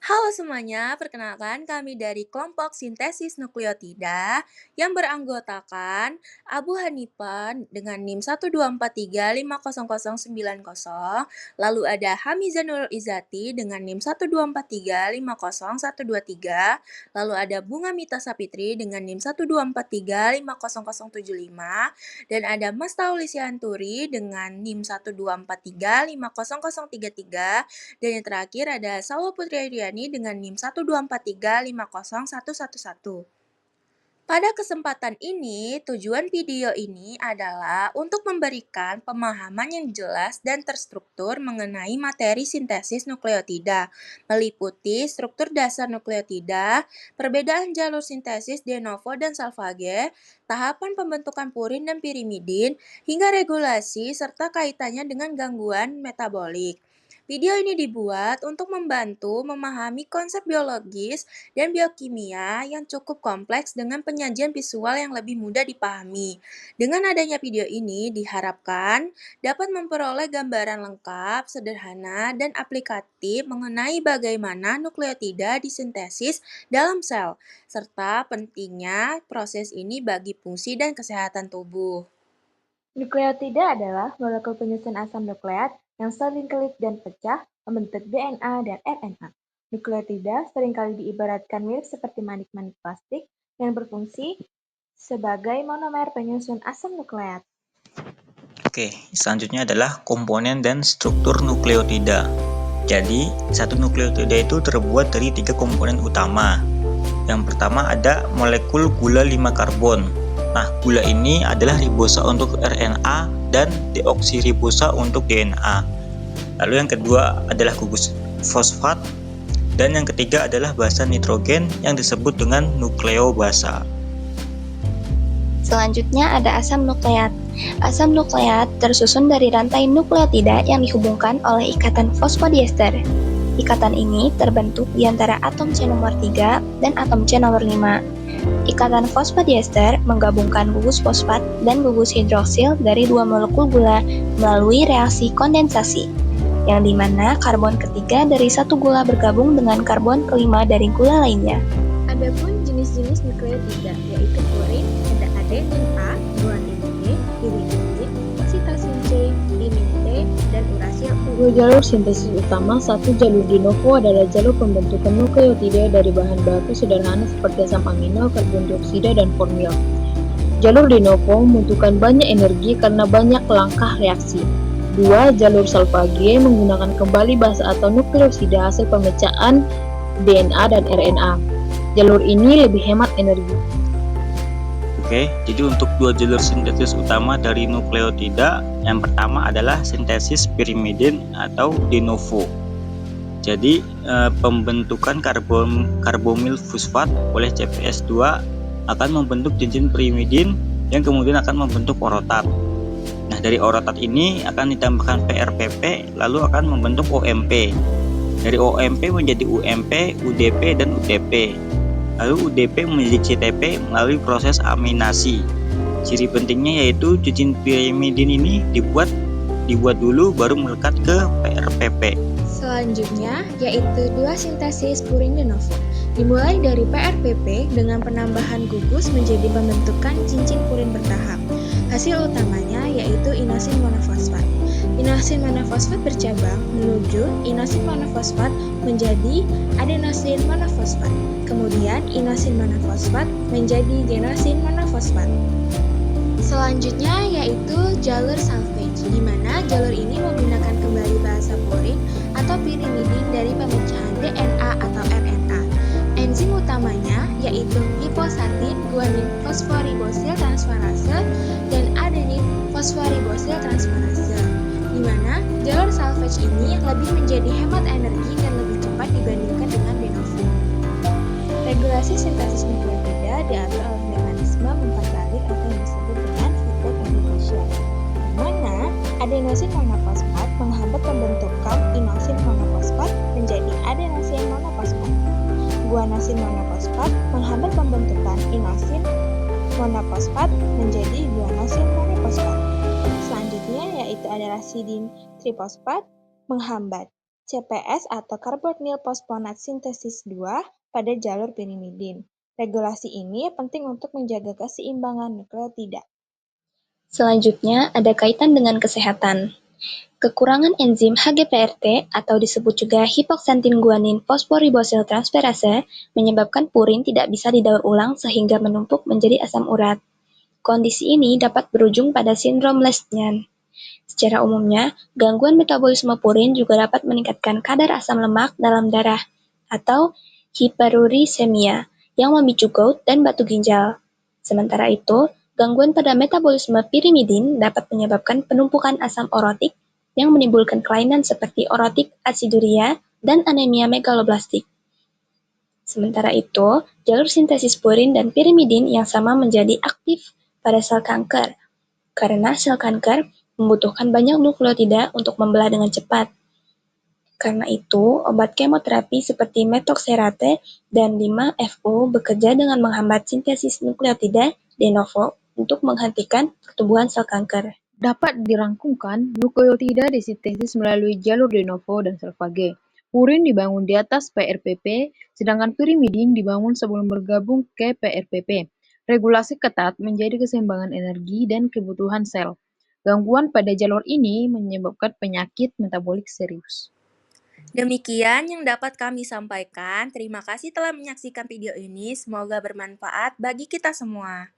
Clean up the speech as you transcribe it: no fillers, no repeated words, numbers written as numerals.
Halo semuanya, perkenalkan kami dari kelompok sintesis nukleotida yang beranggotakan Abu Hanifan dengan NIM 124350090, lalu ada Hamizanul Izati dengan NIM 124350123, lalu ada Bunga Mita Sapitri dengan NIM 124350075, dan ada Mas Taulisi Anturi dengan NIM 124350033. Dan yang terakhir ada Salwa Putri Aryani dengan NIM 124350111. Pada kesempatan ini, tujuan video ini adalah untuk memberikan pemahaman yang jelas dan terstruktur mengenai materi sintesis nukleotida, meliputi struktur dasar nukleotida, perbedaan jalur sintesis de novo dan salvage, tahapan pembentukan purin dan pirimidin, hingga regulasi serta kaitannya dengan gangguan metabolik. Video ini dibuat untuk membantu memahami konsep biologis dan biokimia yang cukup kompleks dengan penyajian visual yang lebih mudah dipahami. Dengan adanya video ini diharapkan dapat memperoleh gambaran lengkap, sederhana, dan aplikatif mengenai bagaimana nukleotida disintesis dalam sel, serta pentingnya proses ini bagi fungsi dan kesehatan tubuh. Nukleotida adalah molekul penyusun asam nukleat yang saling kelip dan pecah membentuk DNA dan RNA. Nukleotida seringkali diibaratkan mirip seperti manik-manik plastik yang berfungsi sebagai monomer penyusun asam nukleat. Oke, selanjutnya adalah komponen dan struktur nukleotida. Jadi, satu nukleotida itu terbuat dari 3 komponen utama. Yang pertama ada molekul gula 5 karbon. Nah, gula ini adalah ribosa untuk RNA dan deoksiribosa untuk DNA. Lalu yang kedua adalah gugus fosfat, dan yang ketiga adalah basa nitrogen yang disebut dengan nukleobasa. Selanjutnya ada asam nukleat. Asam nukleat tersusun dari rantai nukleotida yang dihubungkan oleh ikatan fosfodiester. Ikatan ini terbentuk di antara atom C nomor 3 dan atom C nomor 5. Ikatan fosfodiester menggabungkan gugus fosfat dan gugus hidroksil dari dua molekul gula melalui reaksi kondensasi, yang dimana karbon ketiga dari satu gula bergabung dengan karbon kelima dari gula lainnya. Adapun jenis-jenis nukleotida yaitu purin, ada adenin A, guanin G, pirimidin, sitasin C, timin T, dan urasil U. Dua jalur sintesis utama, satu jalur de novo adalah jalur pembentukan nukleotida dari bahan baku sederhana seperti asam amino, karbon dioksida, dan formil. Jalur de novo membutuhkan banyak energi karena banyak langkah reaksi. Dua, jalur salvage menggunakan kembali basa atau nukleosida hasil pemecahan DNA dan RNA. Jalur ini lebih hemat energi. Oke, jadi untuk dua jalur sintesis utama dari nukleotida, yang pertama adalah sintesis pirimidin atau de novo. Jadi pembentukan karbomil fosfat oleh CpS2 akan membentuk cincin pirimidin yang kemudian akan membentuk orotat. Nah, dari orotat ini akan ditambahkan PRPP lalu akan membentuk OMP. Dari OMP menjadi UMP, UDP, dan UTP. Lalu UDP menjadi CTP melalui proses aminasi. Ciri pentingnya yaitu cincin pirimidin ini dibuat dulu baru melekat ke PRPP. Selanjutnya yaitu dua sintesis purin de novo. Dimulai dari PRPP dengan penambahan gugus menjadi pembentukan cincin purin bertahap. Hasil utamanya yaitu inosin monofosfat. Inosin monofosfat bercabang menuju inosin monofosfat menjadi adenosin monofosfat. Kemudian inosin monofosfat menjadi genosin monofosfat. Selanjutnya yaitu jalur salvage, di mana jalur ini menggunakan kembali bahasa purin atau pirimidin dari pemecahan DNA atau RNA. Enzim utamanya yaitu liposatin guanin fosforibosil transferase dan adenin fosforibosil transferase, di mana jalur salvage ini lebih menjadi hemat energi dan lebih cepat dibandingkan dengan de novo. Regulasi sintesis nukleotida diatur oleh mekanisme memperbalik atau yang disebut dengan feedback inhibition, di mana adenosin monofosfat menghambat pembentukan inosin monofosfat menjadi adenosin monofosfat. Guanosin monofosfat menghambat pembentukan inosin monofosfat menjadi guanosin monofosfat. Selanjutnya yaitu adalah sidin trifosfat menghambat CPS atau carbonyl phosphonate sintesis 2 pada jalur pirimidin. Regulasi ini penting untuk menjaga keseimbangan nukleotida. Selanjutnya, ada kaitan dengan kesehatan. Kekurangan enzim HGPRT atau disebut juga hipoksantin guanin fosforibosil transferase menyebabkan purin tidak bisa didaur ulang sehingga menumpuk menjadi asam urat. Kondisi ini dapat berujung pada sindrom Leschman. Secara umumnya, gangguan metabolisme purin juga dapat meningkatkan kadar asam lemak dalam darah atau hiperurisemia yang memicu gout dan batu ginjal. Sementara itu, gangguan pada metabolisme pirimidin dapat menyebabkan penumpukan asam orotik yang menimbulkan kelainan seperti orotik aciduria dan anemia megaloblastik. Sementara itu, jalur sintesis purin dan pirimidin yang sama menjadi aktif pada sel kanker, karena sel kanker membutuhkan banyak nukleotida untuk membelah dengan cepat. Karena itu, obat kemoterapi seperti metoxerate dan 5-FU bekerja dengan menghambat sintesis nukleotida de novo untuk menghentikan pertumbuhan sel kanker. Dapat dirangkumkan, nukleotida disintesis melalui jalur de novo dan sel phage. Purin dibangun di atas PRPP, sedangkan pirimidin dibangun sebelum bergabung ke PRPP. Regulasi ketat menjadi keseimbangan energi dan kebutuhan sel. Gangguan pada jalur ini menyebabkan penyakit metabolik serius. Demikian yang dapat kami sampaikan. Terima kasih telah menyaksikan video ini. Semoga bermanfaat bagi kita semua.